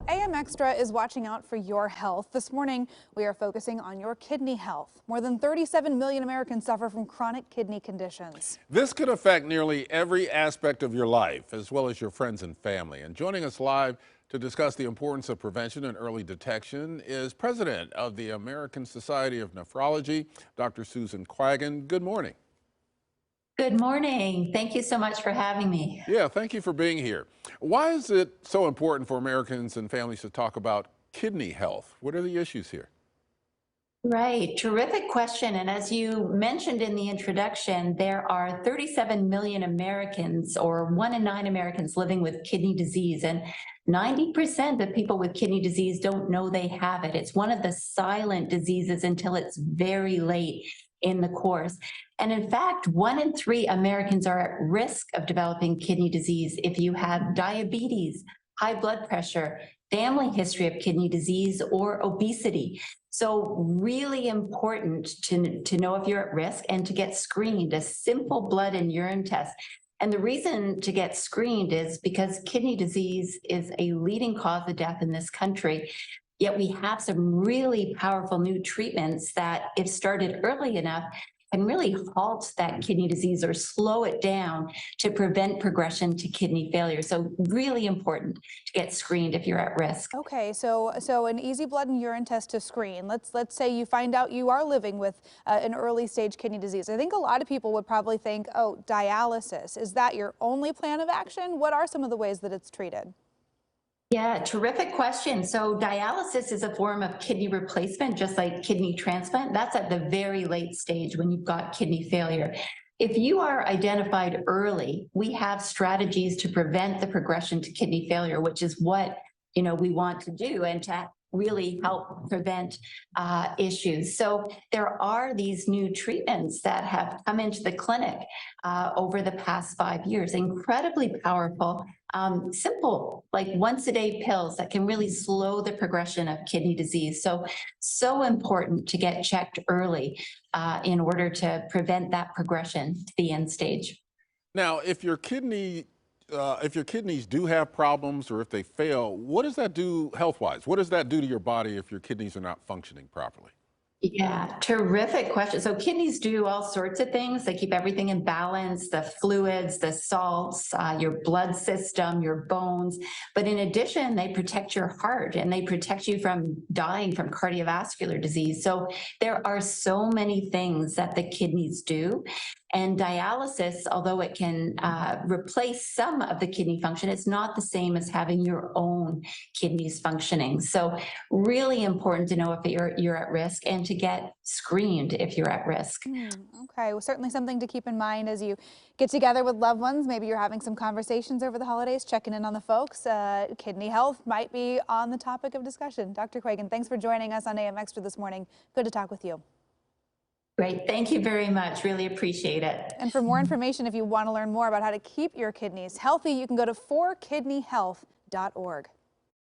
AM Extra is watching out for your health. This morning, we are focusing on your kidney health. More than 37 million Americans suffer from chronic kidney conditions. This could affect nearly every aspect of your life, as well as your friends and family. And joining us live to discuss the importance of prevention and early detection is President of the American Society of Nephrology, Dr. Susan Quaggin. Good morning. Good morning. Thank you so much for having me. Yeah, thank you for being here. Why is it so important for Americans and families to talk about kidney health? What are the issues here? Right, terrific question. And as you mentioned in the introduction, there are 37 million Americans, or 1 in 9 Americans, living with kidney disease. And 90% of people with kidney disease don't know they have it. It's one of the silent diseases until it's very late in the course. And in fact, 1 in 3 Americans are at risk of developing kidney disease if you have diabetes, high blood pressure, family history of kidney disease, or obesity. So really important to know if you're at risk and to get screened, a simple blood and urine test. And the reason to get screened is because kidney disease is a leading cause of death in this country. Yet we have some really powerful new treatments that, if started early enough, can really halt that kidney disease or slow it down to prevent progression to kidney failure. So really important to get screened if you're at risk. Okay, so an easy blood and urine test to screen. Let's say you find out you are living with an early stage kidney disease. I think a lot of people would probably think, oh, dialysis. Is that your only plan of action? What are some of the ways that it's treated? Yeah, terrific question. So dialysis is a form of kidney replacement, just like kidney transplant. That's at the very late stage when you've got kidney failure. If you are identified early, we have strategies to prevent the progression to kidney failure, which is what we want to do, and to really help prevent issues. So there are these new treatments that have come into the clinic over the past 5 years, incredibly powerful, simple, like once-a-day pills that can really slow the progression of kidney disease. So important to get checked early in order to prevent that progression to the end stage. Now, if your kidneys do have problems or if they fail, what does that do health-wise? What does that do to your body if your kidneys are not functioning properly? Yeah, terrific question. So kidneys do all sorts of things. They keep everything in balance, the fluids, the salts, your blood system, your bones. But in addition, they protect your heart and they protect you from dying from cardiovascular disease. So there are so many things that the kidneys do. And dialysis, although it can replace some of the kidney function, it's not the same as having your own kidneys functioning. So really important to know if you're at risk and to get screened if you're at risk. Okay, well, certainly something to keep in mind as you get together with loved ones. Maybe you're having some conversations over the holidays, checking in on the folks. Kidney health might be on the topic of discussion. Dr. Quaggin, thanks for joining us on AM Extra this morning. Good to talk with you. Great. Thank you very much. Really appreciate it. And for more information, if you want to learn more about how to keep your kidneys healthy, you can go to forkidneyhealth.org.